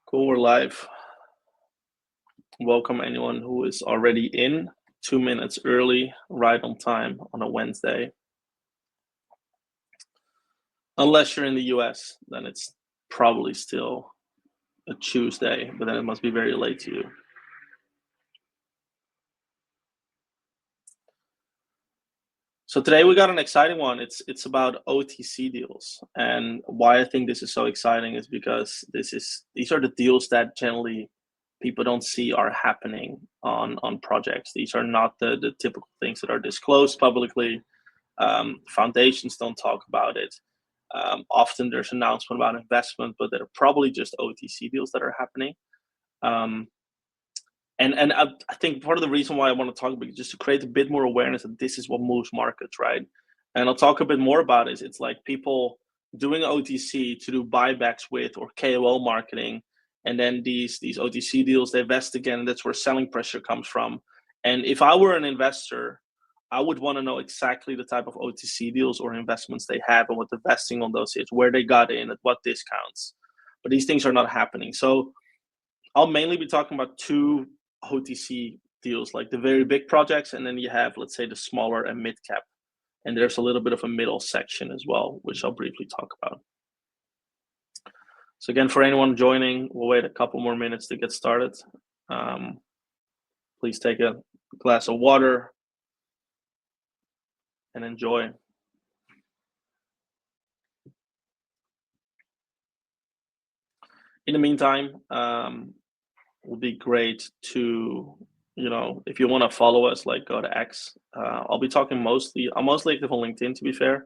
Cool, we're live. Welcome anyone who is already in 2 minutes early, right on time on a Wednesday. Unless you're in the US, then it's probably still a Tuesday, but then it must be very late to you. So today we got an exciting one. It's about OTC deals, and why I think this is so exciting is because these are the deals that generally people don't see are happening on projects. These are not the typical things that are disclosed publicly. Foundations don't talk about it. Often there's announcement about investment, but they're probably just OTC deals that are happening. And I think part of the reason why I want to talk about it is just to create a bit more awareness that this is what moves markets, right? And I'll talk a bit more about it. It's like people doing OTC to do buybacks with or KOL marketing, and then these OTC deals, they vest again, and that's where selling pressure comes from. And if I were an investor, I would want to know exactly the type of OTC deals or investments they have and what the vesting on those is, where they got in, at what discounts. But these things are not happening. So I'll mainly be talking about two OTC deals, like the very big projects, and then you have, let's say, the smaller and mid cap. And there's a little bit of a middle section as well, which I'll briefly talk about. So again, for anyone joining, we'll wait a couple more minutes to get started. Please take a glass of water and enjoy. In the meantime, it would be great to, if you want to follow us, like go to X. I'll be talking I'm mostly active on LinkedIn, to be fair.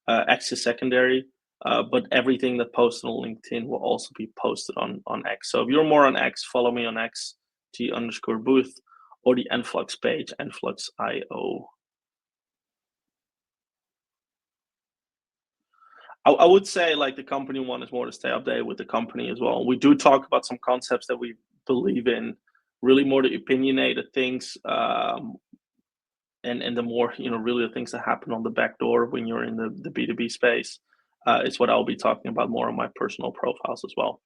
X is secondary, but everything that posted on LinkedIn will also be posted on X. So if you're more on X, follow me on X, T_Buth, or the Enflux page, Enflux.io. I would say like the company one is more to stay updated with the company as well. We do talk about some concepts that we believe in, really more the opinionated things, and the more, really the things that happen on the back door when you're in the B2B space, is what I'll be talking about more on my personal profiles as well.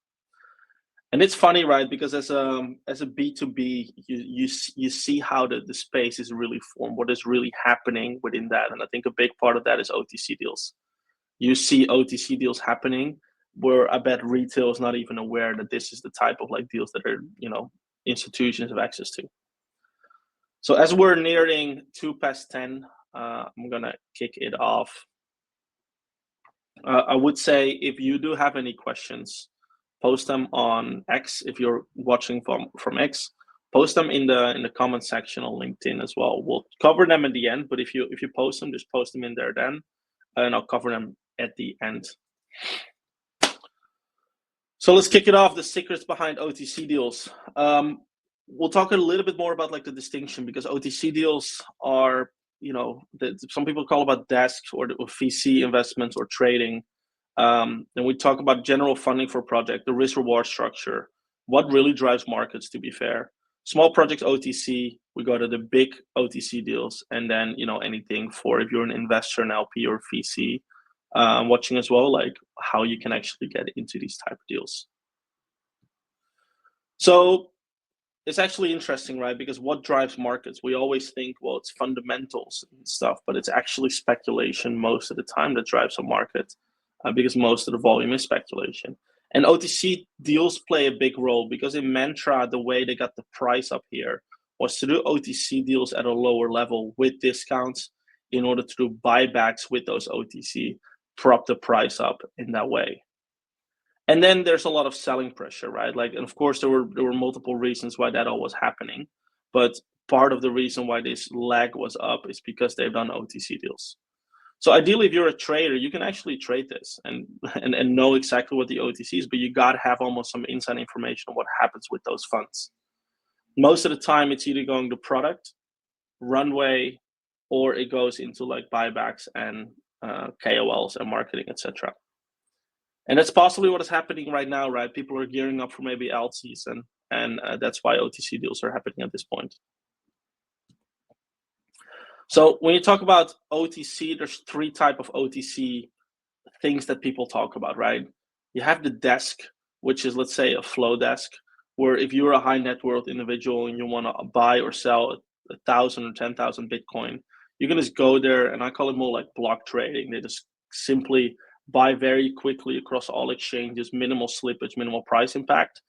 And it's funny, right? Because as a B2B, you see how the space is really formed, what is really happening within that. And I think a big part of that is OTC deals. You see OTC deals happening where I bet retail is not even aware that this is the type of like deals that are, institutions have access to. So as we're nearing 10:02, I'm gonna kick it off. I would say if you do have any questions, post them on X. If you're watching from X, post them in the comment section on LinkedIn as well. We'll cover them at the end, but if you post them, just post them in there then, and I'll cover them at the end. So let's kick it off. The secrets behind OTC deals. We'll talk a little bit more about like the distinction, because OTC deals are, some people call about desks or VC investments or trading. And we talk about general funding for a project, the risk reward structure, what really drives markets, to be fair. Small projects OTC, we go to the big OTC deals, and then anything for if you're an investor, an LP or VC, watching as well, like how you can actually get into these type of deals. So it's actually interesting, right? Because what drives markets? We always think, well, it's fundamentals and stuff, but it's actually speculation most of the time that drives a market, because most of the volume is speculation. And OTC deals play a big role, because in Mantra, the way they got the price up here was to do OTC deals at a lower level with discounts in order to do buybacks with those OTC, prop the price up in that way. And then there's a lot of selling pressure, right? Like, and of course there were multiple reasons why that all was happening, but part of the reason why this lag was up is because they've done OTC deals. So ideally, if you're a trader, you can actually trade this and know exactly what the OTC is, but you got to have almost some inside information on what happens with those funds. Most of the time, it's either going to product, runway, or it goes into like buybacks and KOLs and marketing, etc. And that's possibly what is happening right now, right? People are gearing up for maybe alt season, and that's why OTC deals are happening at this point. So when you talk about OTC, there's three types of OTC things that people talk about, right? You have the desk, which is, let's say, a flow desk, where if you're a high net worth individual and you want to buy or sell 1,000 or 10,000 Bitcoin, you can just go there, and I call it more like block trading. They just simply buy very quickly across all exchanges, minimal slippage, minimal price impact,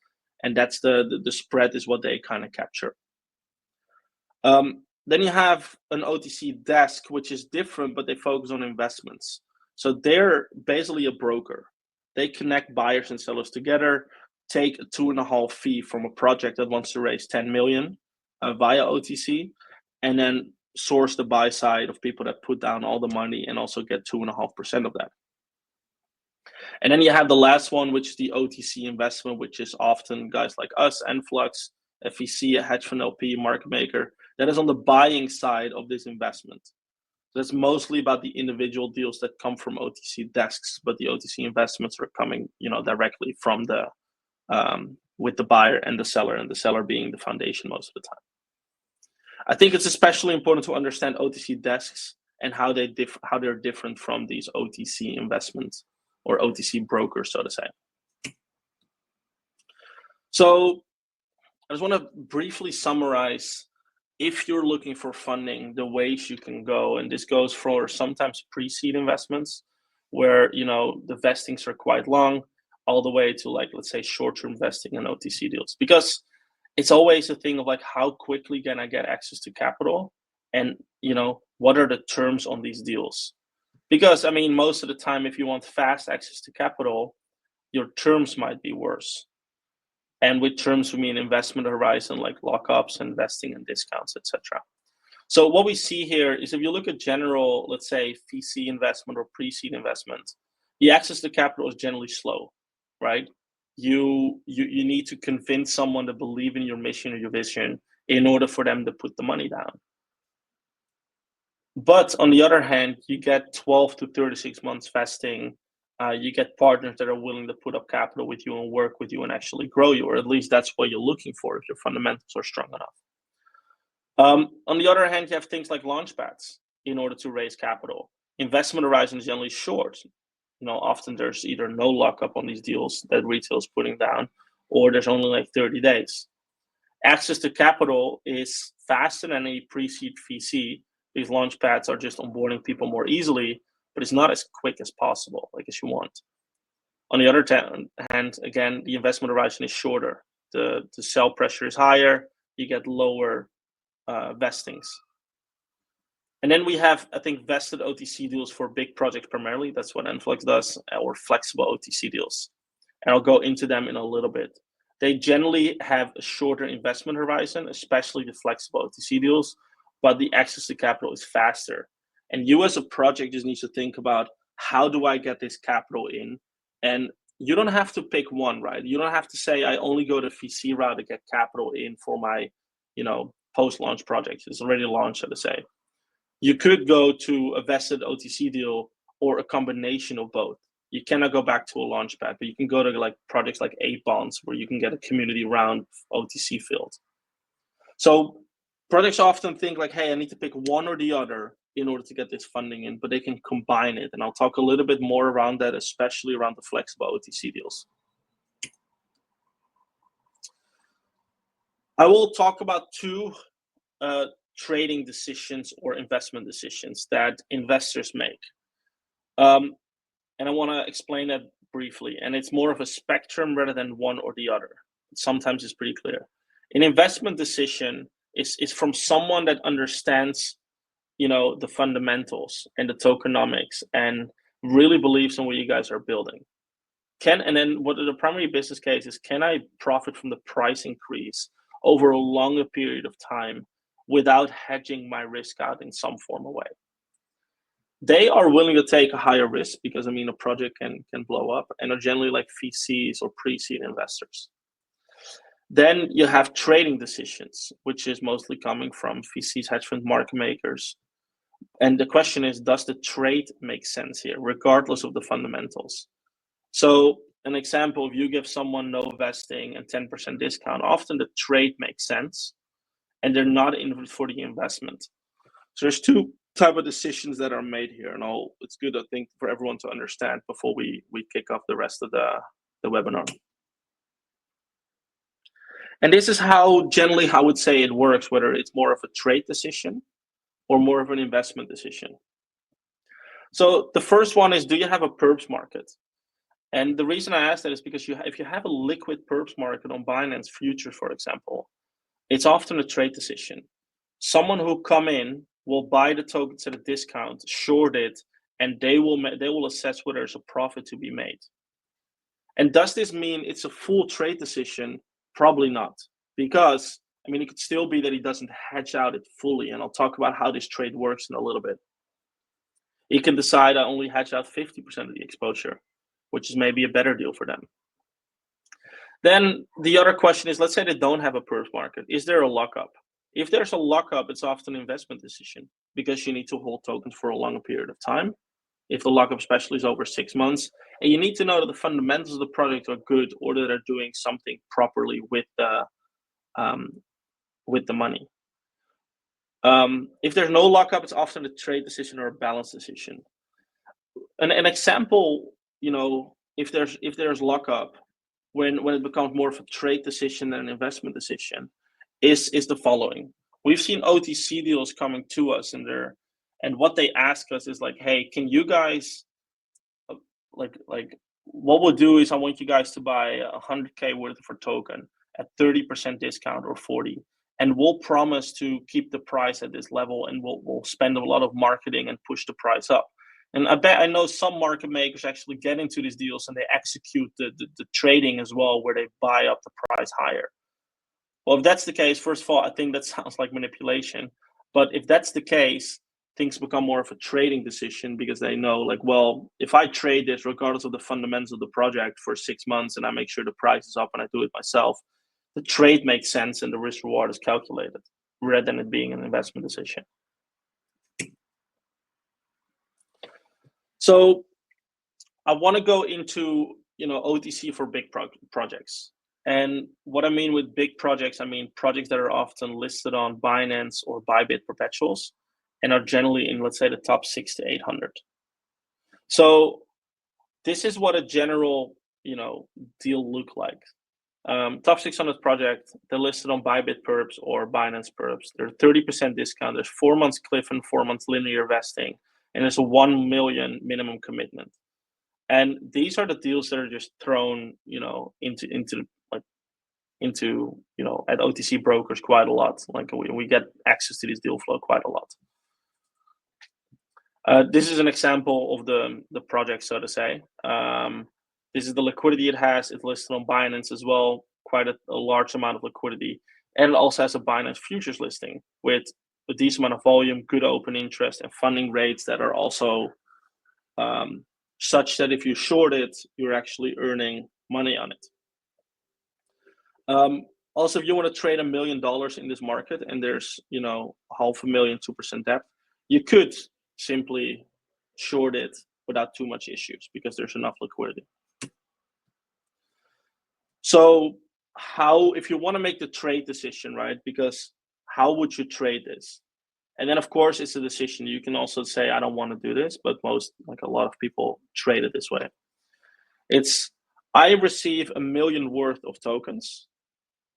and that's the spread is what they kind of capture. Then you have an OTC desk, which is different, but they focus on investments. So they're basically a broker. They connect buyers and sellers together, take a 2.5% fee from a project that wants to raise 10 million via OTC, and then source the buy side of people that put down all the money and also get 2.5% of that. And then you have the last one, which is the OTC investment, which is often guys like us, Enflux, a VC, a hedge fund LP, market maker, that is on the buying side of this investment. So that's mostly about the individual deals that come from OTC desks, but the OTC investments are coming, directly from the with the buyer and the seller being the foundation most of the time. I think it's especially important to understand OTC desks and how they're different from these OTC investments or OTC brokers, so to say. So I just want to briefly summarize, if you're looking for funding, the ways you can go, and this goes for sometimes pre-seed investments where, the vestings are quite long, all the way to, like, let's say, short-term vesting in OTC deals, because it's always a thing of like, how quickly can I get access to capital, and what are the terms on these deals? Because most of the time, if you want fast access to capital, your terms might be worse. And with terms, we mean investment horizon, like lockups, investing, and discounts, etc. So what we see here is, if you look at general, let's say, VC investment or pre-seed investment, the access to capital is generally slow, right? You need to convince someone to believe in your mission or your vision in order for them to put the money down. But on the other hand, you get 12 to 36 months vesting. You get partners that are willing to put up capital with you and work with you and actually grow you, or at least that's what you're looking for if your fundamentals are strong enough. On the other hand, you have things like launchpads in order to raise capital. Investment horizon is generally short. Often there's either no lockup on these deals that retail is putting down, or there's only like 30 days. Access to capital is faster than a pre-seed VC. These launchpads are just onboarding people more easily, but it's not as quick as possible, like as you want. On the other hand, again, the investment horizon is shorter. The sell pressure is higher. You get lower vestings. And then we have, I think, vested OTC deals for big projects primarily. That's what Enflux does, or flexible OTC deals. And I'll go into them in a little bit. They generally have a shorter investment horizon, especially the flexible OTC deals, but the access to capital is faster. And you as a project just need to think about, how do I get this capital in? And you don't have to pick one, right? You don't have to say, I only go the VC route to get capital in for my, post-launch project. It's already launched, so to say. You could go to a vested OTC deal or a combination of both. You cannot go back to a launchpad, but you can go to like projects like 8 bonds, where you can get a community round OTC filled. So projects often think like, hey, I need to pick one or the other in order to get this funding in, but they can combine it. And I'll talk a little bit more around that, especially around the flexible OTC deals. I will talk about two trading decisions or investment decisions that investors make. And I want to explain that briefly. And it's more of a spectrum rather than one or the other. Sometimes it's pretty clear. An investment decision is from someone that understands, the fundamentals and the tokenomics and really believes in what you guys are building. And then what the primary business case is, can I profit from the price increase over a longer period of time without hedging my risk out in some form of way? They are willing to take a higher risk because, a project can blow up, and are generally like VCs or pre-seed investors. Then you have trading decisions, which is mostly coming from VCs, hedge fund market makers. And the question is, does the trade make sense here, regardless of the fundamentals? So an example, if you give someone no vesting and 10% discount, often the trade makes sense, and they're not in for the investment. So there's two type of decisions that are made here, and it's good, I think, for everyone to understand before we kick off the rest of the webinar. And this is how generally I would say it works, whether it's more of a trade decision or more of an investment decision. So the first one is, do you have a perps market? And the reason I ask that is because if you have a liquid perps market on Binance Futures, for example, it's often a trade decision. Someone who come in will buy the tokens at a discount, short it, and they will assess whether there's a profit to be made. And does this mean it's a full trade decision? Probably not, because I mean, it could still be that he doesn't hedge out it fully, and I'll talk about how this trade works in a little bit. He can decide I only hedge out 50% of the exposure, which is maybe a better deal for them. Then the other question is, let's say they don't have a perps market. Is there a lockup? If there's a lockup, it's often an investment decision because you need to hold tokens for a longer period of time. If the lockup especially is over 6 months, and you need to know that the fundamentals of the project are good or that they're doing something properly with the money. If there's no lockup, it's often a trade decision or a balance decision. An example, if there's lockup, when it becomes more of a trade decision than an investment decision, is the following. We've seen OTC deals coming to us, and what they ask us is like, hey, can you guys, like what we'll do is I want you guys to buy 100K worth of a token at 30% discount or 40, and we'll promise to keep the price at this level, and we'll spend a lot of marketing and push the price up. And I know some market makers actually get into these deals and they execute the trading as well, where they buy up the price higher. Well, if that's the case, first of all, I think that sounds like manipulation. But if that's the case, things become more of a trading decision because they know, like, well, if I trade this, regardless of the fundamentals of the project, for 6 months and I make sure the price is up and I do it myself, the trade makes sense and the risk reward is calculated rather than it being an investment decision. So I want to go into OTC for big projects. And what I mean with big projects, I mean projects that are often listed on Binance or Bybit perpetuals and are generally in, let's say, the top 6 to 800. So this is what a general deal look like. Top 600 project, they're listed on Bybit perps or Binance perps. They're 30% discount. There's 4 months cliff and 4 months linear vesting, and there's a 1 million minimum commitment. And these are the deals that are just thrown, into at OTC brokers quite a lot. Like we get access to this deal flow quite a lot. This is an example of the project, so to say. This is the liquidity it has. It's listed on Binance as well, quite a large amount of liquidity. And it also has a Binance futures listing with a decent amount of volume, good open interest, and funding rates that are also such that if you short it, you're actually earning money on it. Also, if you want to trade $1 million in this market and there's, $500,000, 2% depth, you could simply short it without too much issues because there's enough liquidity. So if you want to make the trade decision, right? Because how would you trade this? And then, of course, it's a decision. You can also say, I don't want to do this, but a lot of people trade it this way. I receive 1 million worth of tokens.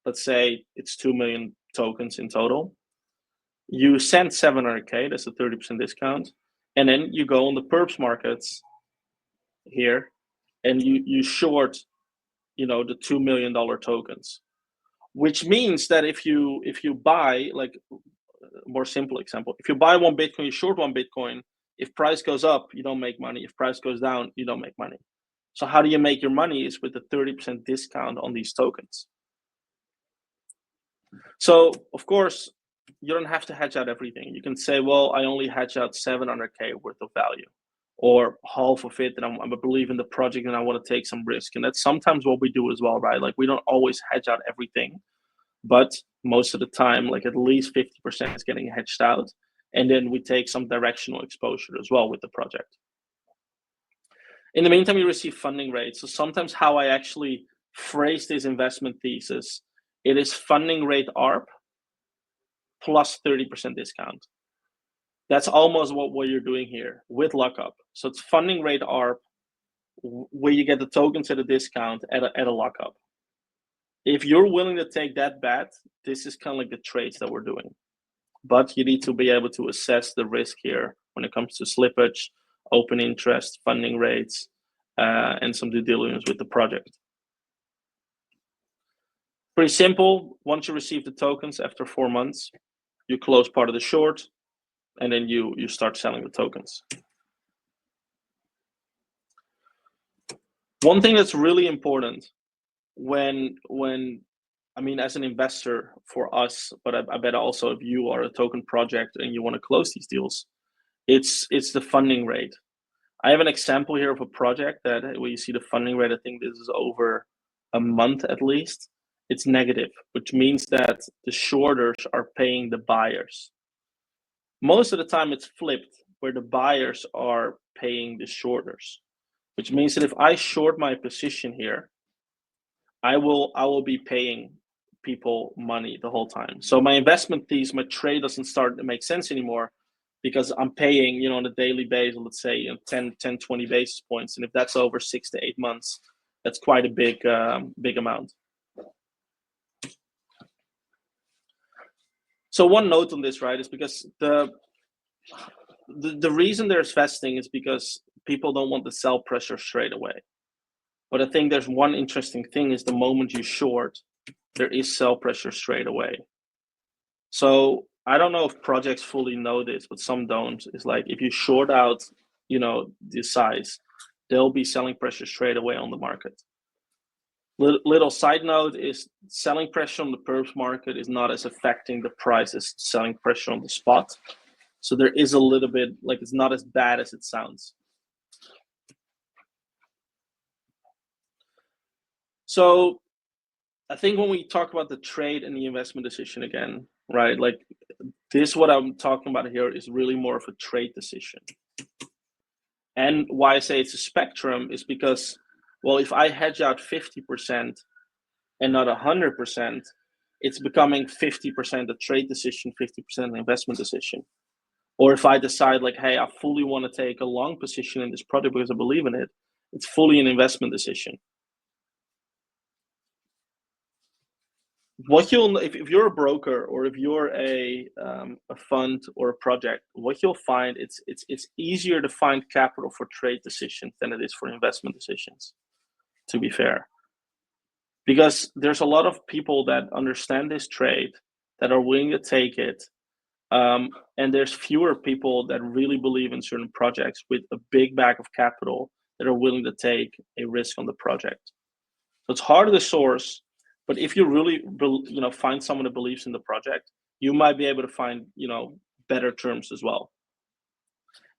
Let's say it's 2 million tokens in total. You send 700K, that's a 30% discount. And then you go on the perps markets here and you short, the $2 million tokens, which means that if you buy, like a more simple example, if you buy 1 Bitcoin, you short 1 Bitcoin, if price goes up, you don't make money. If price goes down, you don't make money. So how do you make your money is with the 30% discount on these tokens. So of course, you don't have to hedge out everything. You can say, well, I only hedge out 700K worth of value, or half of it, and I believe in the project and I want to take some risk. And that's sometimes what we do as well, right? Like we don't always hedge out everything, but most of the time, like at least 50% is getting hedged out. And then we take some directional exposure as well with the project. In the meantime, you receive funding rates. So sometimes how I actually phrase this investment thesis, it is funding rate ARP plus 30% discount. That's almost what you're doing here with lockup. So it's funding rate ARP where you get the tokens at a discount at a lockup. If you're willing to take that bet, this is kind of like the trades that we're doing. But you need to be able to assess the risk here when it comes to slippage, open interest, funding rates, and some due diligence with the project. Pretty simple. Once you receive the tokens after 4 months, you close part of the short, and then you start selling the tokens. One thing that's really important when I mean, as an investor for us, but I bet also if you are a token project and you want to close these deals, it's the funding rate. I have an example here of a project that where you see the funding rate. I think this is over a month at least. It's negative, which means that the shorters are paying the buyers. Most of the time it's flipped, where the buyers are paying the shorters, which means that if I short my position here, I will be paying people money the whole time. So my investment thesis, my trade doesn't start to make sense anymore because I'm paying, you know, on a daily basis, let's say, you know, 10, 20 basis points. And if that's over 6 to 8 months, that's quite a big amount. So one note on this, right, is because the reason there's vesting is because people don't want the sell pressure straight away. But I think there's one interesting thing is the moment you short, there is sell pressure straight away. So I don't know if projects fully know this, but some don't. It's like if you short out, you know, the size, there'll be selling pressure straight away on the market. Little side note is selling pressure on the perps market is not as affecting the price as selling pressure on the spot. So there is a little bit, like, it's not as bad as it sounds. So I think when we talk about the trade and the investment decision again, right, like this, what I'm talking about here is really more of a trade decision. And why I say it's a spectrum is because, well, if I hedge out 50% and not 100%, it's becoming 50% a trade decision, 50% an investment decision. Or if I decide like, hey, I fully want to take a long position in this product because I believe in it, it's fully an investment decision. What you'll, if you're a broker or if you're a fund or a project, what you'll find it's easier to find capital for trade decisions than it is for investment decisions, to be fair, because there's a lot of people that understand this trade that are willing to take it, and there's fewer people that really believe in certain projects with a big bag of capital that are willing to take a risk on the project. So it's harder to source. But if you really, you know, find someone that believes in the project, you might be able to find, you know, better terms as well.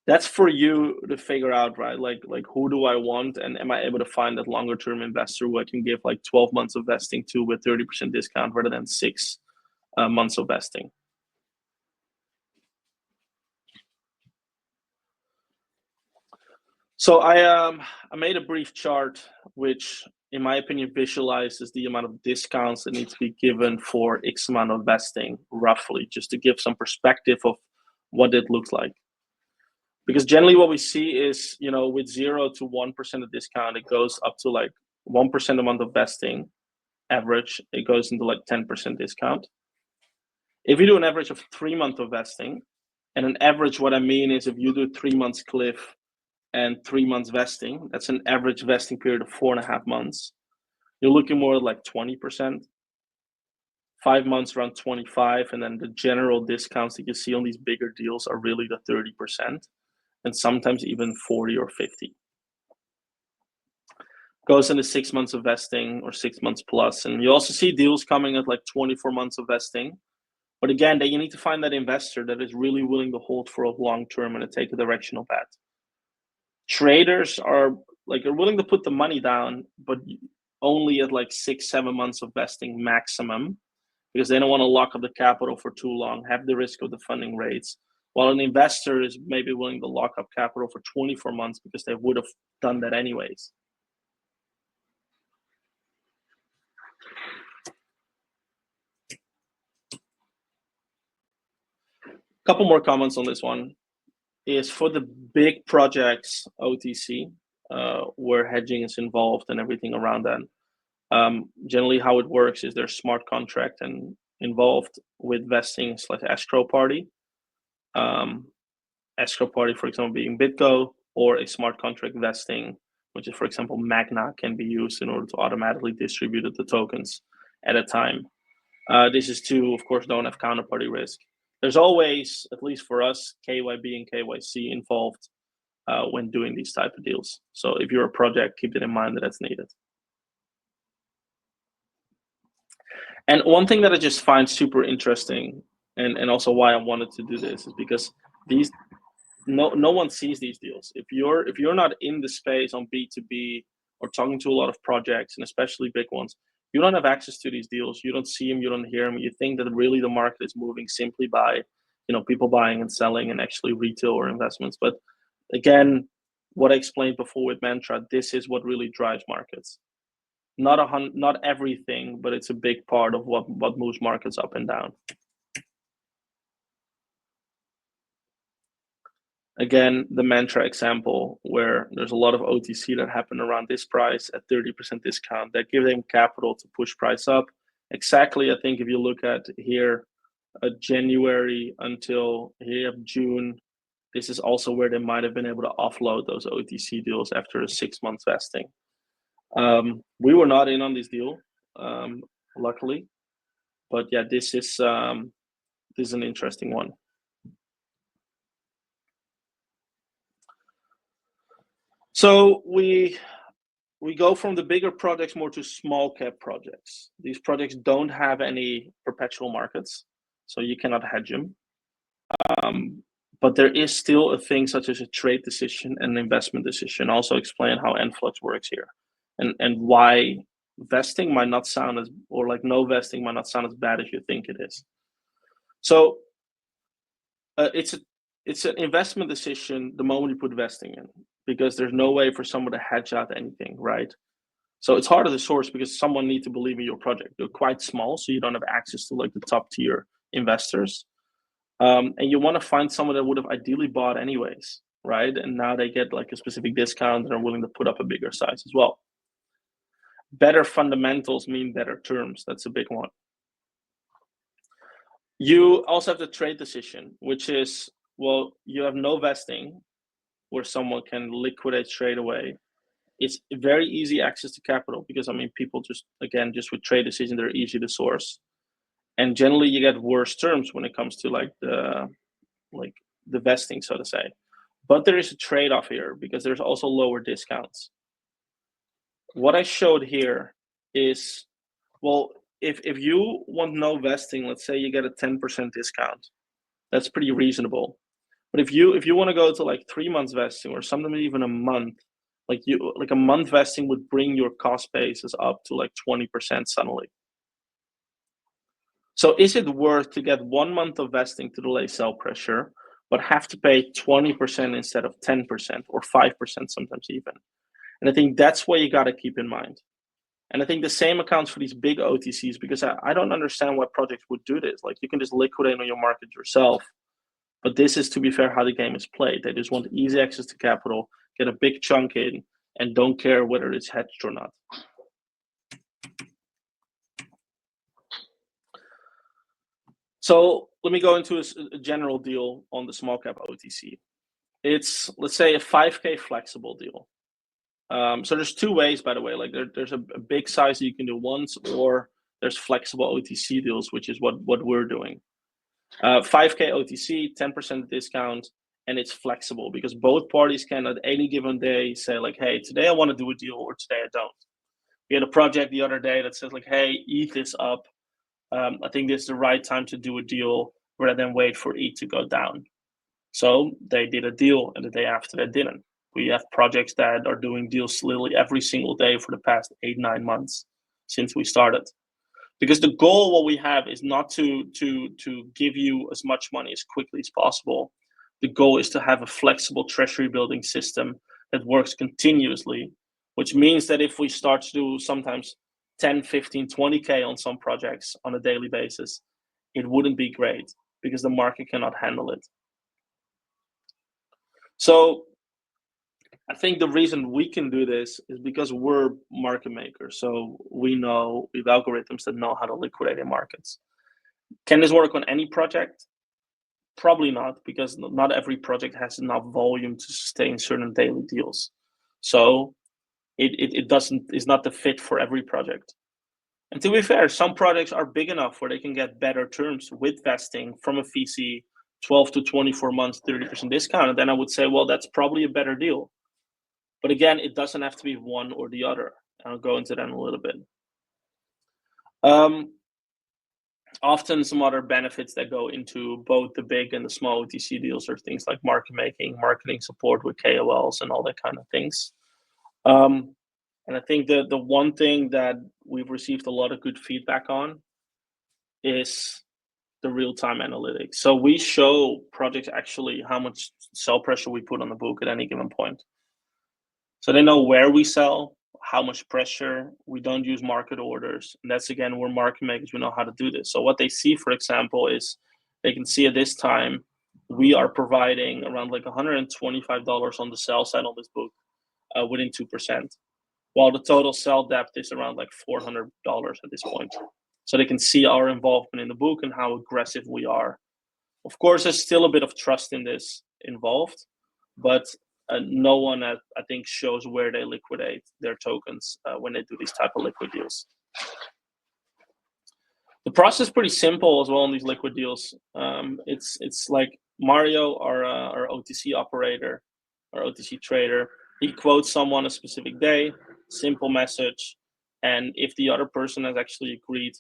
That's for you to figure out, right? Like who do I want, and am I able to find that longer term investor who I can give like 12 months of vesting to with 30% discount rather than 6 months of vesting. So I made a brief chart which, in my opinion, visualizes the amount of discounts that need to be given for X amount of vesting, roughly, just to give some perspective of what it looks like. Because generally what we see is, you know, with 0 to 1% of discount, it goes up to like 1% a month of vesting. Average, it goes into like 10% discount. If you do an average of 3 months of vesting, and an average, what I mean is if you do 3 months cliff and 3 months vesting, that's an average vesting period of 4.5 months. You're looking more like 20%, 5 months around 25, and then the general discounts that you see on these bigger deals are really the 30%, and sometimes even 40 or 50. Goes into 6 months of vesting or 6 months plus, and you also see deals coming at like 24 months of vesting. But again, then you need to find that investor that is really willing to hold for a long term and to take a directional bet. Traders are willing to put the money down, but only at like 6-7 months of vesting maximum, because they don't want to lock up the capital for too long, have the risk of the funding rates, while an investor is maybe willing to lock up capital for 24 months because they would have done that anyways. A couple more comments on this one is for the big projects, OTC, where hedging is involved and everything around that. Generally, how it works is there's smart contract and involved with vesting / escrow party. Escrow party, for example, being BitGo, or a smart contract vesting, which is, for example, Magna, can be used in order to automatically distribute the tokens at a time. This is to, of course, don't have counterparty risk. There's always, at least for us, KYB and KYC involved when doing these type of deals. So if you're a project, keep it in mind that that's needed. And one thing that I just find super interesting, and also why I wanted to do this, is because these no one sees these deals. If you're not in the space on B2B or talking to a lot of projects, and especially big ones, you don't have access to these deals. You don't see them, you don't hear them. You think that really the market is moving simply by, people buying and selling and actually retail or investments. But again, what I explained before with Mantra, this is what really drives markets. Not everything, but it's a big part of what moves markets up and down. Again, the Mantra example, where there's a lot of OTC that happen around this price at 30% discount, that give them capital to push price up. Exactly, I think if you look at here, January until here June, this is also where they might have been able to offload those OTC deals after a 6 month vesting. We were not in on this deal, luckily, but yeah, this is an interesting one. So we go from the bigger projects more to small cap projects. These projects don't have any perpetual markets, so you cannot hedge them. But there is still a thing such as a trade decision and an investment decision. Also explain how Enflux works here, and why vesting might not sound as, or like no vesting might not sound as bad as you think it is. So it's an investment decision the moment you put vesting in, because there's no way for someone to hedge out anything, right? So it's harder to source because someone needs to believe in your project. You're quite small, so you don't have access to like the top tier investors. And you want to find someone that would have ideally bought anyways, right? And now they get like a specific discount and are willing to put up a bigger size as well. Better fundamentals mean better terms. That's a big one. You also have the trade decision, which is, well, you have no vesting where someone can liquidate straight away. It's very easy access to capital because, people just with trade decision, they're easy to source. And generally you get worse terms when it comes to the vesting, so to say. But there is a trade-off here because there's also lower discounts. What I showed here is, well, if you want no vesting, let's say you get a 10% discount, that's pretty reasonable. But if you want to go to like 3 months vesting, or sometimes even a month, like a month vesting would bring your cost basis up to like 20% suddenly. So is it worth to get 1 month of vesting to delay sell pressure, but have to pay 20% instead of 10% or 5% sometimes even? And I think that's what you got to keep in mind. And I think the same accounts for these big OTCs, because I don't understand why projects would do this. Like, you can just liquidate on your market yourself. But this is, to be fair, how the game is played. They just want easy access to capital, get a big chunk in, and don't care whether it's hedged or not. So let me go into a general deal on the small cap OTC. It's, let's say, a 5K flexible deal. So there's two ways, by the way. Like there's a big size that you can do once, or there's flexible OTC deals, which is what we're doing. 5K OTC, 10% discount, and it's flexible because both parties can at any given day say like, hey, today I want to do a deal, or today I don't. We had a project the other day that says like, hey, ETH is up. I think this is the right time to do a deal rather than wait for ETH to go down. So they did a deal, and the day after they didn't. We have projects that are doing deals literally every single day for the past 8-9 months since we started. Because the goal, what we have, is not to give you as much money as quickly as possible. The goal is to have a flexible treasury building system that works continuously, which means that if we start to do sometimes 10, 15, 20K on some projects on a daily basis, it wouldn't be great because the market cannot handle it. So I think the reason we can do this is because we're market makers. So we have algorithms that know how to liquidate in markets. Can this work on any project? Probably not, because not every project has enough volume to sustain certain daily deals. So it's not the fit for every project. And to be fair, some projects are big enough where they can get better terms with vesting from a VC, 12 to 24 months, 30% discount. And then I would say, well, that's probably a better deal. But again, it doesn't have to be one or the other. I'll go into that in a little bit. Often some other benefits that go into both the big and the small OTC deals are things like market making, marketing support with KOLs, and all that kind of things. And I think the one thing that we've received a lot of good feedback on is the real-time analytics. So we show projects actually how much sell pressure we put on the book at any given point. So they know where we sell, how much pressure. We don't use market orders. And that's, again, we're market makers. We know how to do this. So what they see, for example, is they can see at this time, we are providing around like $125 on the sell side on this book within 2%, while the total sell depth is around like $400 at this point. So they can see our involvement in the book and how aggressive we are. Of course, there's still a bit of trust in this involved, but no one, I think, shows where they liquidate their tokens when they do these type of liquid deals. The process is pretty simple as well in these liquid deals. It's like Mario, our OTC operator, our OTC trader, he quotes someone a specific day, simple message, and if the other person has actually agreed,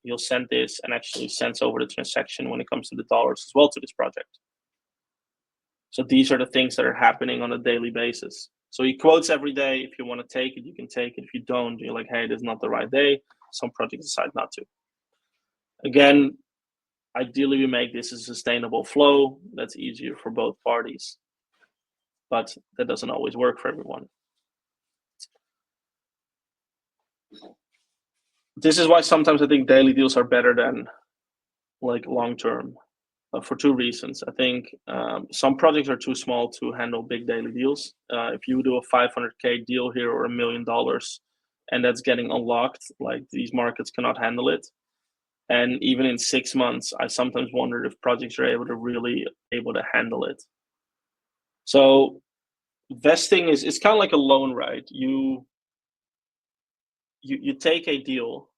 he'll send this and actually sends over the transaction when it comes to the dollars as well to this project. So these are the things that are happening on a daily basis. So he quotes every day. If you want to take it, you can take it. If you don't, you're like, hey, this is not the right day. Some projects decide not to. Again, ideally, we make this a sustainable flow that's easier for both parties. But that doesn't always work for everyone. This is why sometimes I think daily deals are better than like long-term. For two reasons. I think some projects are too small to handle big daily deals. If you do a 500K deal here or $1 million and that's getting unlocked, like these markets cannot handle it. And even in 6 months, I sometimes wondered if projects are able to handle it. So vesting is kind of like a loan, right? You take a deal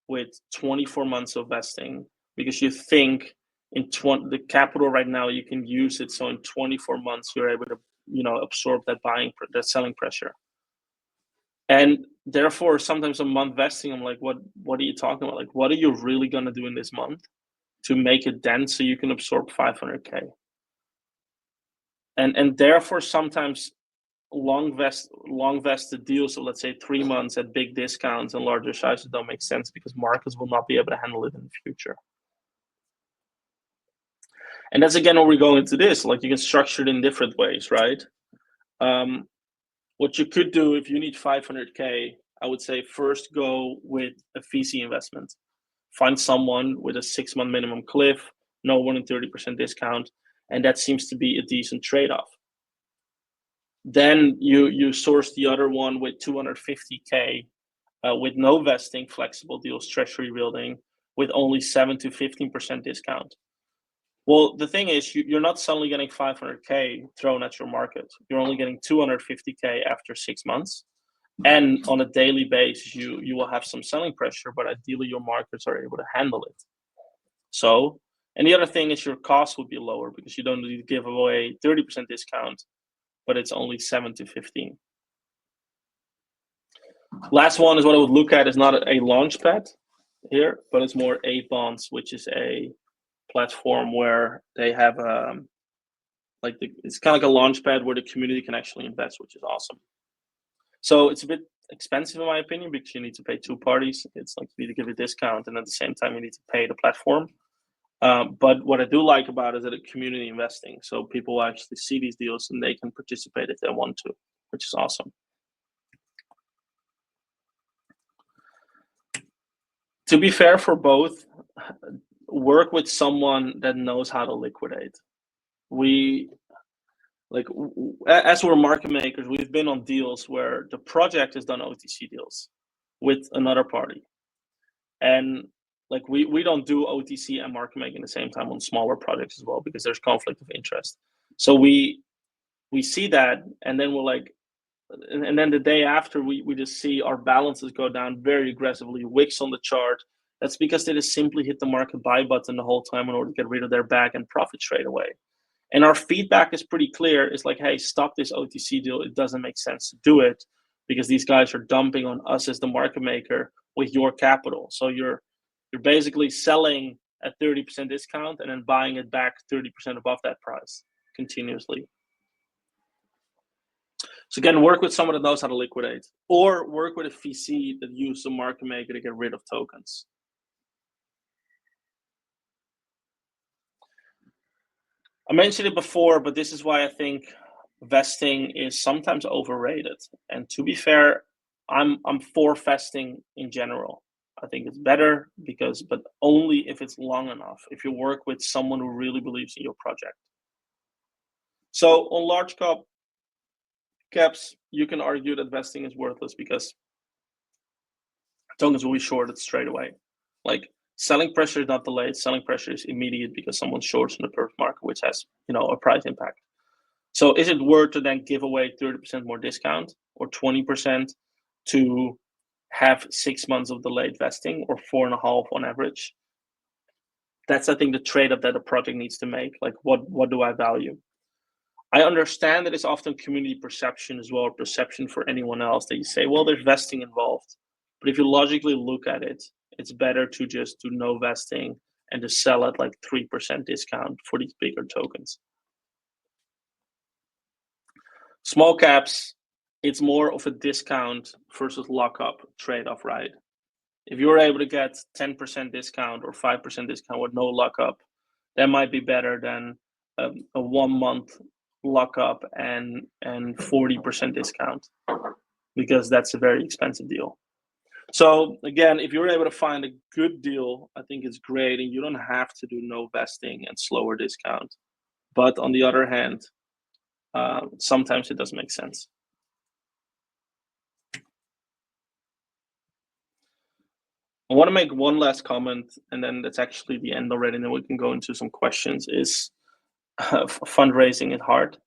with 24 months of vesting because you think the capital right now, you can use it. So in 24 months, you're able to, absorb that selling pressure. And therefore, sometimes a month vesting, I'm like, what are you talking about? Like, what are you really going to do in this month to make it dent so you can absorb 500K? And therefore, sometimes long vested deals, so let's say 3 months at big discounts and larger sizes don't make sense because markets will not be able to handle it in the future. And that's, again, where we go into this. Like, you can structure it in different ways, right? What you could do if you need 500K, I would say first go with a VC investment. Find someone with a 6-month minimum cliff, no more than 30% discount, and that seems to be a decent trade-off. Then you source the other one with 250K with no vesting, flexible deals, treasury building, with only 7 to 15% discount. Well, the thing is, you're not suddenly getting 500K thrown at your market. You're only getting 250K after 6 months. And on a daily basis, you will have some selling pressure, but ideally your markets are able to handle it. So, and the other thing is your cost would be lower because you don't need to give away 30% discount, but it's only 7 to 15. Last one is what I would look at is not a launch pad here, but it's more A-Bonds, which is a platform where they have it's kind of like a launch pad where the community can actually invest, which is awesome. So it's a bit expensive in my opinion because you need to pay 2 parties. It's like you need to give a discount and at the same time you need to pay the platform. But what I do like about it is that it's community investing. So people will actually see these deals and they can participate if they want to, which is awesome. To be fair for both, work with someone that knows how to liquidate. like as we're market makers, we've been on deals where the project has done OTC deals with another party, and like we don't do OTC and market making at the same time on smaller projects as well, because there's conflict of interest. So we see that, and then we're like, and then the day after, we just see our balances go down very aggressively, wicks on the chart. That's because they just simply hit the market buy button the whole time in order to get rid of their bag and profit straight away. And our feedback is pretty clear. It's like, hey, stop this OTC deal. It doesn't make sense to do it, because these guys are dumping on us as the market maker with your capital. So you're basically selling at 30% discount and then buying it back 30% above that price continuously. So again, work with someone that knows how to liquidate, or work with a VC that uses the market maker to get rid of tokens. I mentioned it before, but this is why I think vesting is sometimes overrated. And to be fair, I'm for vesting in general. I think it's better but only if it's long enough, if you work with someone who really believes in your project. So on large caps, you can argue that vesting is worthless because tokens will be shorted straight away. Like, selling pressure is not delayed. Selling pressure is immediate because someone shorts in the perp market, which has, a price impact. So is it worth to then give away 30% more discount or 20% to have 6 months of delayed vesting, or 4.5 on average? That's, I think, the trade-off that a project needs to make. Like, what do I value? I understand that it's often community perception as well, or perception for anyone else, that you say, well, there's vesting involved. But if you logically look at it, it's better to just do no vesting and to sell at like 3% discount for these bigger tokens. Small caps, it's more of a discount versus lockup trade-off, right? If you're able to get 10% discount or 5% discount with no lockup, that might be better than a 1 month lockup and 40% discount, because that's a very expensive deal. So again, if you're able to find a good deal, I think it's great, and you don't have to do no vesting and slower discount. But on the other hand, sometimes it doesn't make sense. I want to make one last comment, and then that's actually the end already, and then we can go into some questions. Is fundraising is hard.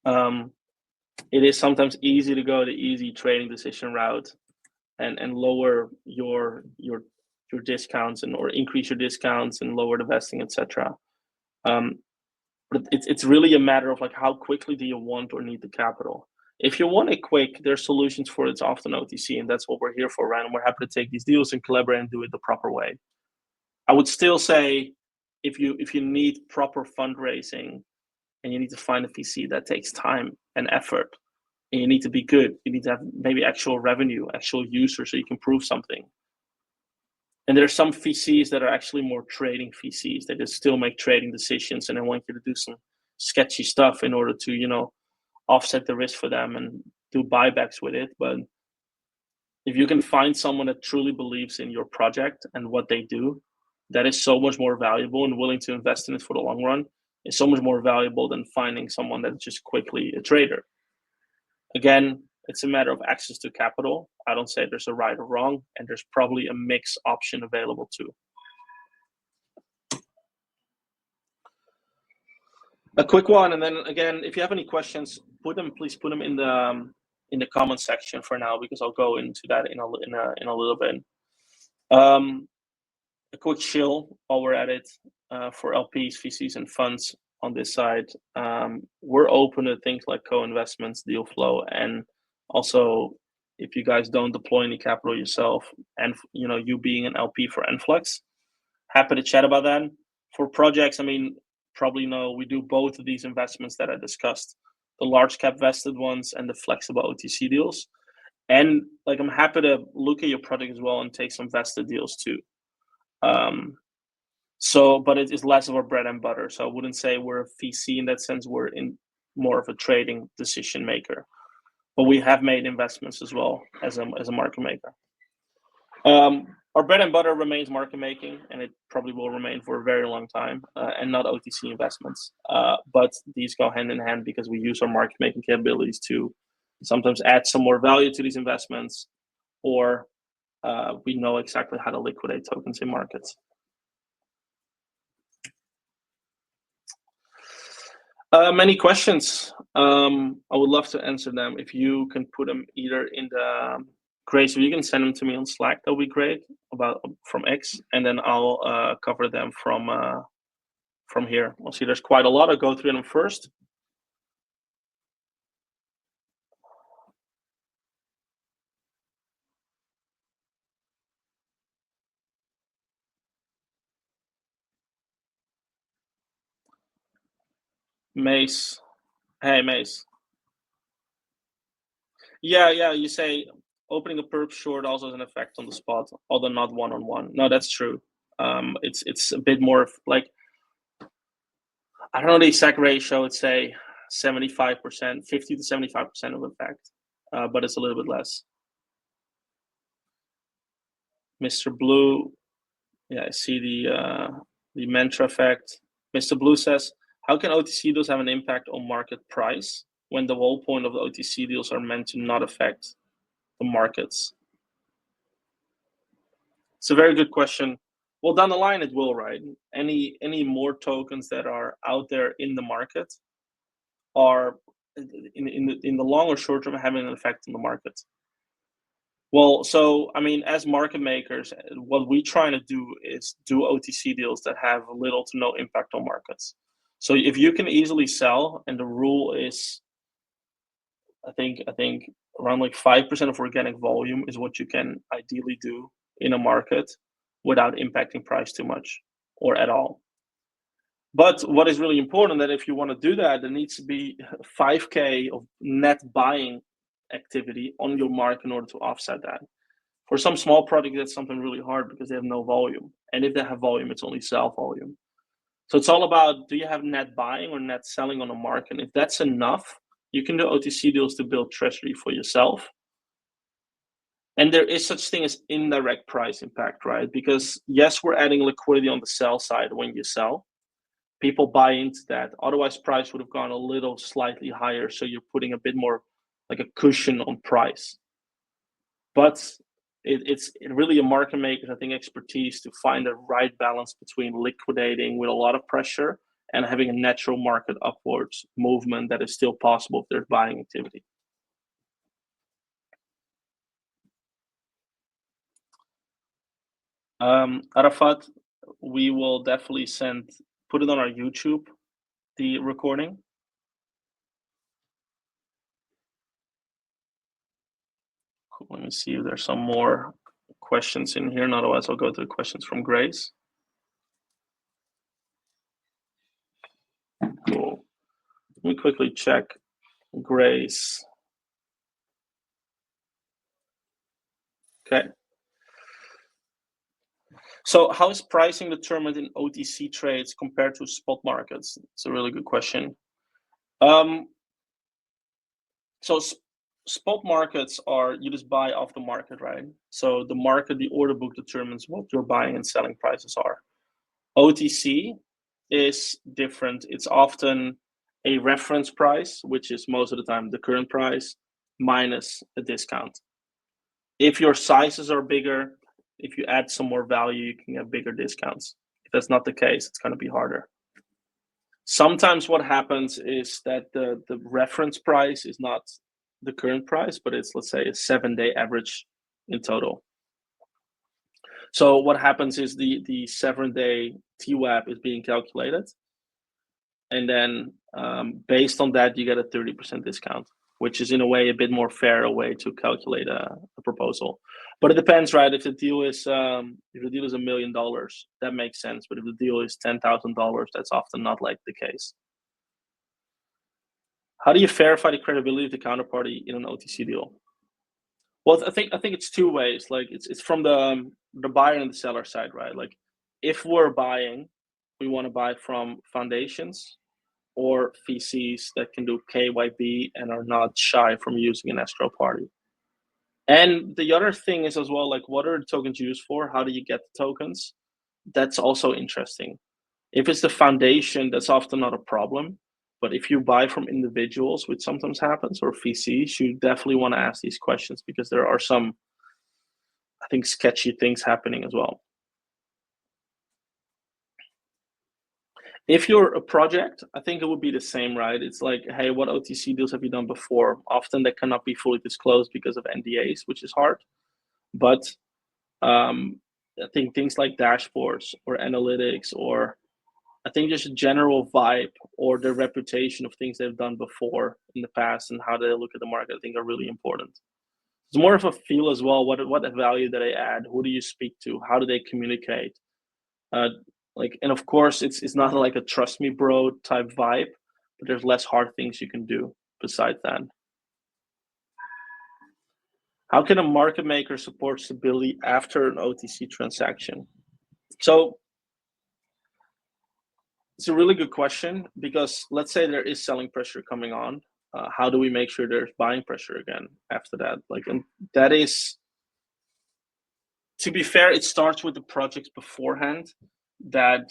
It is sometimes easy to go the easy trading decision route and lower your discounts or increase your discounts and lower the vesting, etc. But it's really a matter of like, how quickly do you want or need the capital? If you want it quick, there's solutions for it. It's often OTC, and that's what we're here for, right? And we're happy to take these deals and collaborate and do it the proper way. I would still say, if you need proper fundraising and you need to find a VC, that takes time and effort, and you need to be good. You need to have maybe actual revenue, actual users, so you can prove something. And there are some VCs that are actually more trading VCs. They just still make trading decisions, and they want you to do some sketchy stuff in order to, offset the risk for them and do buybacks with it. But if you can find someone that truly believes in your project and what they do, that is so much more valuable, and willing to invest in it for the long run is so much more valuable than finding someone that's just quickly a trader. Again, it's a matter of access to capital. I don't say there's a right or wrong, and there's probably a mix option available too. A quick one, and then again, if you have any questions, please put them in the comment section for now, because I'll go into that in a little bit. A quick chill while we're at it, for LPs, VCs, and funds on this side. We're open to things like co-investments, deal flow, and also, if you guys don't deploy any capital yourself, and you being an LP for Enflux, happy to chat about that. For projects, probably know we do both of these investments that I discussed, the large cap vested ones and the flexible OTC deals. And I'm happy to look at your project as well and take some vested deals too. But it is less of a bread and butter. So I wouldn't say we're a VC in that sense. We're in more of a trading decision maker. But we have made investments as well as a market maker. Our bread and butter remains market making, and it probably will remain for a very long time, and not OTC investments. But these go hand in hand because we use our market making capabilities to sometimes add some more value to these investments, or we know exactly how to liquidate tokens in markets. Many questions. I would love to answer them. If you can put them either in the Grace, if you can send them to me on Slack, that would be great. From X, and then I'll cover them from here. I'll see there's quite a lot. I'll go through them first. Mace. Hey, Mace. Yeah. You say opening a perp short also has an effect on the spot, although not one-on-one. No, that's true. It's a bit more like, I don't know the exact ratio. I'd say 75%, 50 to 75% of effect, but it's a little bit less. Mr. Blue, yeah, I see the mantra effect. Mr. Blue says, how can OTC deals have an impact on market price when the whole point of the OTC deals are meant to not affect the markets? It's a very good question. Well, down the line it will, right? Any more tokens that are out there in the market are in the long or short term having an effect on the market. Well, so I mean, as market makers, what we trying to do is do OTC deals that have little to no impact on markets. So if you can easily sell, and the rule is, I think around like 5% of organic volume is what you can ideally do in a market without impacting price too much or at all. But what is really important that if you want to do that, there needs to be 5K of net buying activity on your mark in order to offset that. For some small projects, that's something really hard because they have no volume. And if they have volume, it's only sell volume. So it's all about, do you have net buying or net selling on a market? And if that's enough, you can do OTC deals to build treasury for yourself. And there is such thing as indirect price impact, right? Because yes, we're adding liquidity on the sell side when you sell. People buy into that. Otherwise, price would have gone a little slightly higher. So you're putting a bit more like a cushion on price. But it's really a market maker's, I think, expertise to find the right balance between liquidating with a lot of pressure and having a natural market upwards movement that is still possible if there's buying activity. Arafat, we will definitely put it on our YouTube, the recording. Cool. Let me see if there's some more questions in here. Otherwise, I'll go to the questions from Grace. Cool. Let me quickly check Grace. Okay. So how is pricing determined in OTC trades compared to spot markets? It's a really good question. So spot markets are, you just buy off the market, right? So the market, the order book determines what your buying and selling prices are. OTC is different. It's often a reference price, which is most of the time the current price minus a discount. If your sizes are bigger, if you add some more value, you can get bigger discounts. If that's not the case, it's going to be harder. Sometimes what happens is that the reference price is not the current price, but it's, let's say, a 7-day average in total. So what happens is the 7-day TWAP is being calculated. And then based on that, you get a 30% discount, which is in a way a bit more fair way to calculate a proposal. But it depends, right? If the deal is $1 million, that makes sense. But if the deal is $10,000, that's often not like the case. How do you verify the credibility of the counterparty in an OTC deal? Well, I think it's two ways. Like it's from the buyer and the seller side, right? Like if we're buying, we want to buy from foundations or VCs that can do KYB and are not shy from using an escrow party. And the other thing is as well, like, what are the tokens used for? How do you get the tokens? That's also interesting. If it's the foundation, that's often not a problem. But if you buy from individuals, which sometimes happens, or VCs, you definitely want to ask these questions because there are some, I think, sketchy things happening as well. If you're a project, I think it would be the same, right? It's like, hey, what OTC deals have you done before? Often they cannot be fully disclosed because of NDAs, which is hard. But I think things like dashboards or analytics, or I think just a general vibe or the reputation of things they've done before in the past and how they look at the market, I think are really important. It's more of a feel as well. What value do they add? Who do you speak to? How do they communicate? Uh, and of course, it's not like a trust me, bro type vibe, but there's less hard things you can do besides that. How can a market maker support stability after an OTC transaction? So it's a really good question because let's say there is selling pressure coming on. How do we make sure there's buying pressure again after that? And that is, to be fair, it starts with the projects beforehand that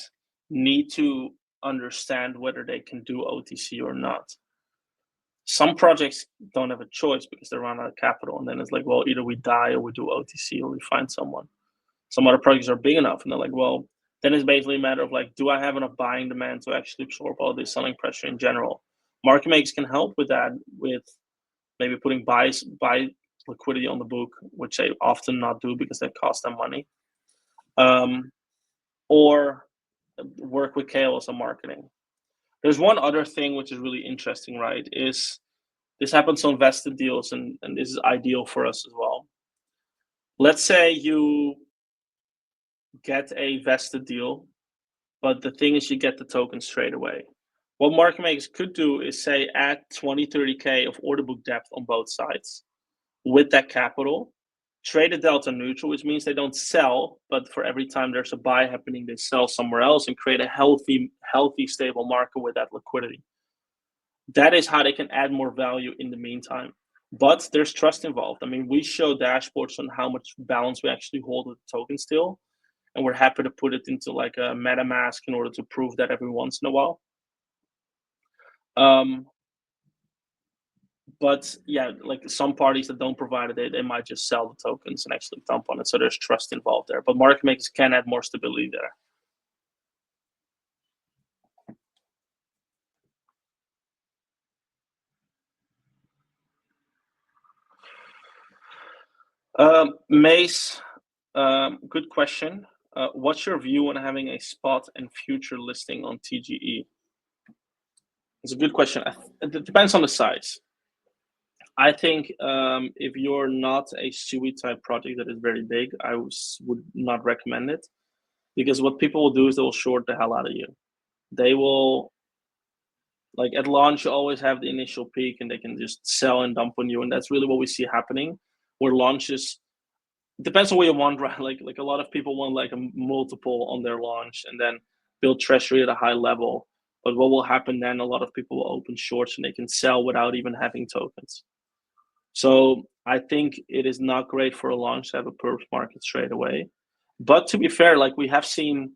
need to understand whether they can do OTC or not. Some projects don't have a choice because they run out of capital, and then it's like, well, either we die or we do OTC or we find someone. Some other projects are big enough, and they're like, well, then it's basically a matter of like, do I have enough buying demand to actually absorb all this selling pressure in general? Market makers can help with that, with maybe putting buy liquidity on the book, which they often not do because they cost them money, or work with KOLs and marketing. There's one other thing which is really interesting, right? Is this happens on vested deals, and this is ideal for us as well. Let's say you get a vested deal, but the thing is you get the token straight away. What market makers could do is say add 20, 30K of order book depth on both sides. With that capital, trade a delta neutral, which means they don't sell, but for every time there's a buy happening, they sell somewhere else and create a healthy, stable market with that liquidity. That is how they can add more value in the meantime. But there's trust involved. I mean, we show dashboards on how much balance we actually hold with the token still, and we're happy to put it into like a MetaMask in order to prove that every once in a while. But yeah, like some parties that don't provide it, they might just sell the tokens and actually dump on it. So there's trust involved there. But market makers can add more stability there. Mace, good question. What's your view on having a spot and future listing on TGE? It's a good question. It depends on the size. I think if you're not a SUI type project that is very big, I would not recommend it, because what people will do is they will short the hell out of you. They will, like at launch, you always have the initial peak and they can just sell and dump on you. And that's really what we see happening, where launches, it depends on what you want, right? Like a lot of people want like a multiple on their launch and then build treasury at a high level. But what will happen then, a lot of people will open shorts and they can sell without even having tokens. So I think it is not great for a launch to have a perps market straight away. But to be fair, like we have seen,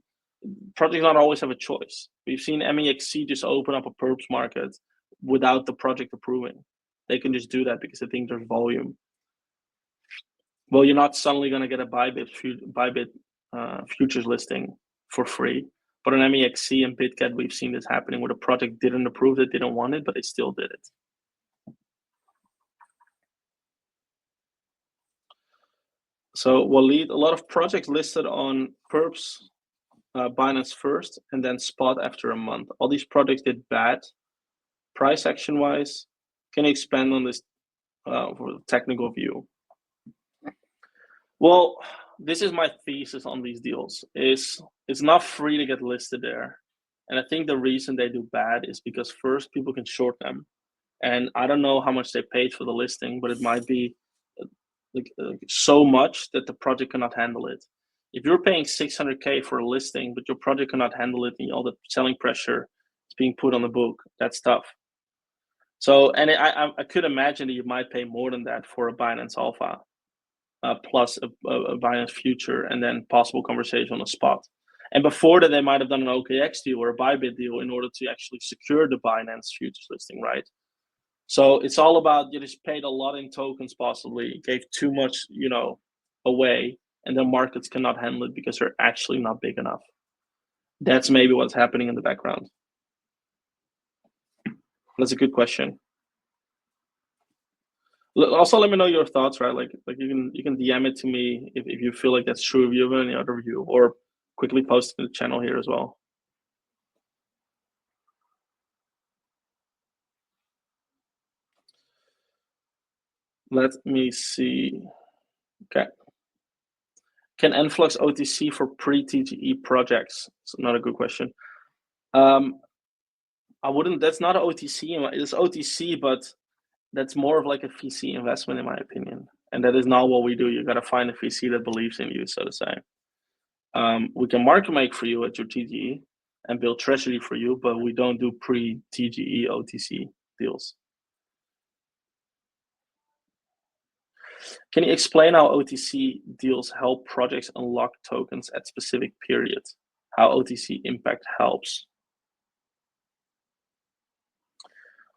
projects not always have a choice. We've seen MEXC just open up a perps market without the project approving. They can just do that because they think there's volume. Well, you're not suddenly going to get a Bybit futures listing for free. But on MEXC and BitGet, we've seen this happening where the project didn't approve it, didn't want it, but they still did it. So Waleed, a lot of projects listed on perps, Binance first, and then spot after a month. All these projects did bad price action wise. Can you expand on this for the technical view? Well, this is my thesis on these deals. It's not free to get listed there. And I think the reason they do bad is because first, people can short them. And I don't know how much they paid for the listing, but it might be so much that the project cannot handle it. If you're paying 600K for a listing, but your project cannot handle it and all the selling pressure is being put on the book, that's tough. So, and I could imagine that you might pay more than that for a Binance Alpha. plus a Binance future, and then possible conversation on a spot. And before that, they might have done an OKX deal or a Bybit deal in order to actually secure the Binance futures listing, right? So it's all about, you just paid a lot in tokens, possibly gave too much, away, and the markets cannot handle it because they're actually not big enough. That's maybe what's happening in the background. That's a good question. Also, let me know your thoughts, right? Like you can DM it to me if you feel like that's true. If you have any other view, or quickly post in the channel here as well. Let me see. Okay. Can Enflux OTC for pre-TGE projects? It's not a good question. I wouldn't. That's not an OTC. It's OTC, but that's more of like a VC investment, in my opinion. And that is not what we do. You got to find a VC that believes in you, so to say. We can market make for you at your TGE and build treasury for you, but we don't do pre-TGE OTC deals. Can you explain how OTC deals help projects unlock tokens at specific periods? How OTC impact helps?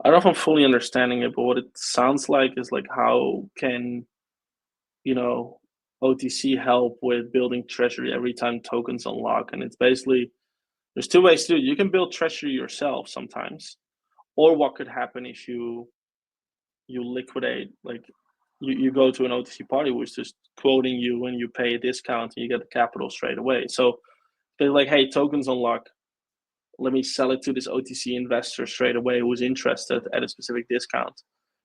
I don't know if I'm fully understanding it, but what it sounds like is like, how can, OTC help with building treasury every time tokens unlock? And it's basically, there's two ways to do it. You can build treasury yourself sometimes, or what could happen if you liquidate, like you go to an OTC party who's just quoting you when you pay a discount and you get the capital straight away. So they're like, hey, tokens unlock, let me sell it to this OTC investor straight away who's interested at a specific discount.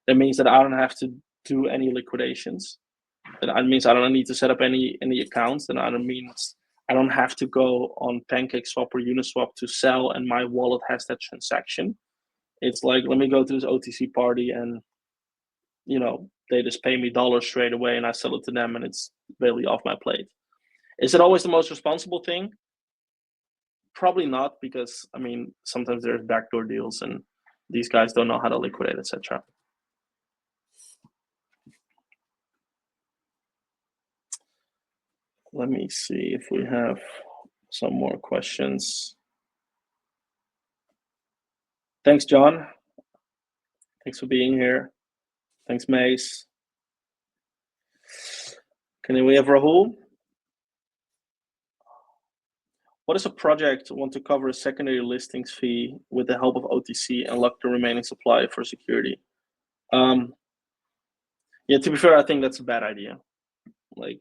That means that I don't have to do any liquidations. That means I don't need to set up any accounts. And that means I don't have to go on PancakeSwap or Uniswap to sell, and my wallet has that transaction. It's like, let me go to this OTC party and, they just pay me dollars straight away and I sell it to them, and it's barely off my plate. Is it always the most responsible thing? Probably not, because sometimes there's backdoor deals and these guys don't know how to liquidate, etc. Let me see if we have some more questions. Thanks, John. Thanks for being here. Thanks, Mace. Can we have Rahul? What is a project want to cover a secondary listings fee with the help of OTC and lock the remaining supply for security? Yeah, to be fair, I think that's a bad idea. Like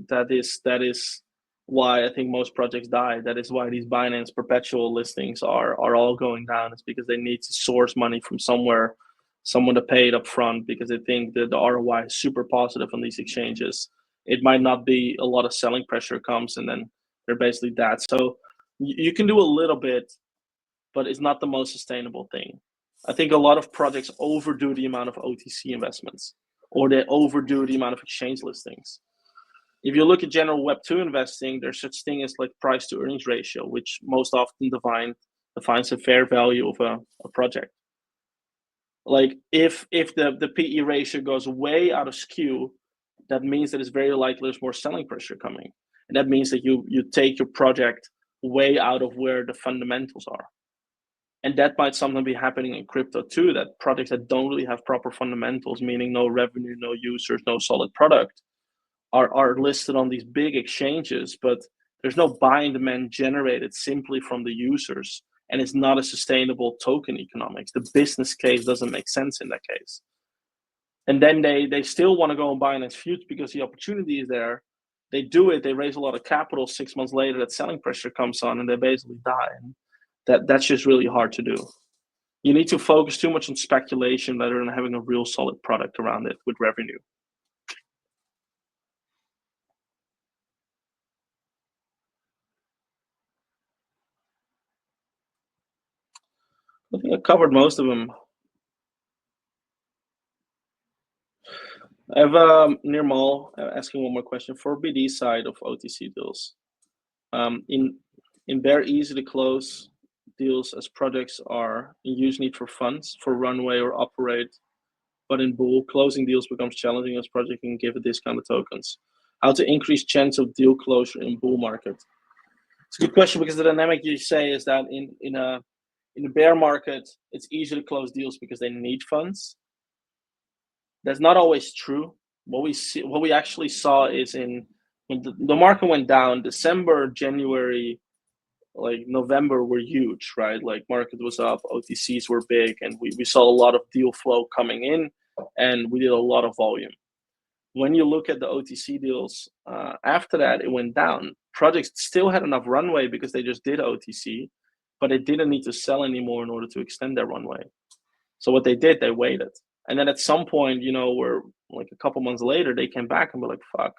that is why I think most projects die. That is why these Binance perpetual listings are all going down. It's because they need to source money from somewhere, someone to pay it up front, because they think that the ROI is super positive on these exchanges. It might not be, a lot of selling pressure comes, and then they're basically that. So you can do a little bit, but it's not the most sustainable thing. I think a lot of projects overdo the amount of OTC investments, or they overdo the amount of exchange listings. If you look at general Web2 investing, there's such thing as like price to earnings ratio, which most often defines the fair value of a project. Like if the PE ratio goes way out of skew, that means that it's very likely there's more selling pressure coming. And that means that you take your project way out of where the fundamentals are. And that might sometimes be happening in crypto too, that projects that don't really have proper fundamentals, meaning no revenue, no users, no solid product, are listed on these big exchanges, but there's no buy and demand generated simply from the users, and it's not a sustainable token economics. The business case doesn't make sense in that case. And then they still want to go and buy Binance Future because the opportunity is there. They do it, they raise a lot of capital. 6 months later, that selling pressure comes on and they basically die. And that's just really hard to do. You need to focus too much on speculation rather than having a real solid product around it with revenue. I think I covered most of them. I have Nirmal asking one more question. For BD side of OTC deals, in very easy to close deals as projects are in huge need for funds for runway or operate but in bull, closing deals becomes challenging as project can give a discounted tokens. How to increase chance of deal closure in bull market? It's a good question, because the dynamic you say is that in a bear market, it's easier to close deals because they need funds. That's not always true. What we actually saw is when the market went down, December, January, like November were huge, right? Like market was up, OTCs were big, and we saw a lot of deal flow coming in, and we did a lot of volume. When you look at the OTC deals, after that, it went down. Projects still had enough runway because they just did OTC, but they didn't need to sell anymore in order to extend their runway. So what they did, they waited. And then at some point, we're like a couple months later, they came back and were like, fuck,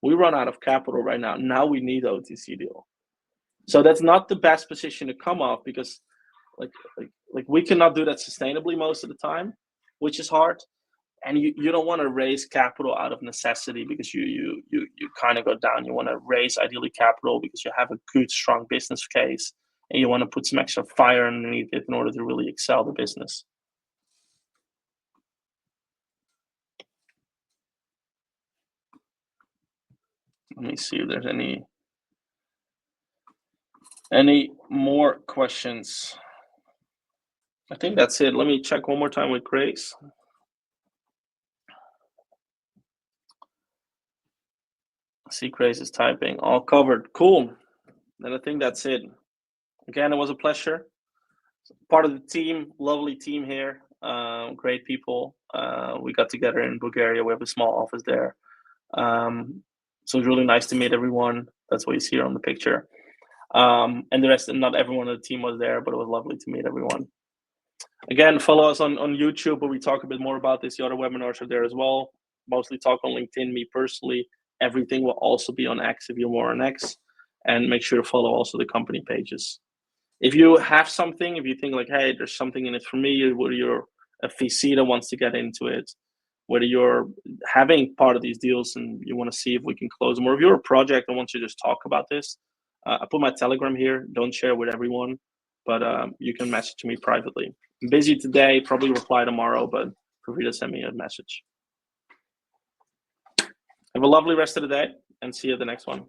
we run out of capital right now. Now we need an OTC deal. So that's not the best position to come off, because like we cannot do that sustainably most of the time, which is hard. And you don't want to raise capital out of necessity because you kind of go down. You want to raise ideally capital because you have a good, strong business case, and you want to put some extra fire underneath it in order to really excel the business. Let me see if there's any more questions. I think that's it. Let me check one more time with Grace. I see Grace is typing. All covered. Cool. Then I think that's it. Again, it was a pleasure. Part of the team, lovely team here. Great people. We got together in Bulgaria. We have a small office there. So it's really nice to meet everyone. That's what you see here on the picture. And the rest, not everyone on the team was there, but it was lovely to meet everyone. Again, follow us on YouTube, where we talk a bit more about this. The other webinars are there as well. Mostly talk on LinkedIn, me personally. Everything will also be on X if you're more on X. And make sure to follow also the company pages. If you have something, if you think like, hey, there's something in it for me, whether you're a VC that wants to get into it, whether you're having part of these deals and you want to see if we can close them, or if you're a project and wants to just talk about this, I put my Telegram here. Don't share with everyone, but you can message me privately. I'm busy today, probably reply tomorrow, but feel free to send me a message. Have a lovely rest of the day, and see you at the next one.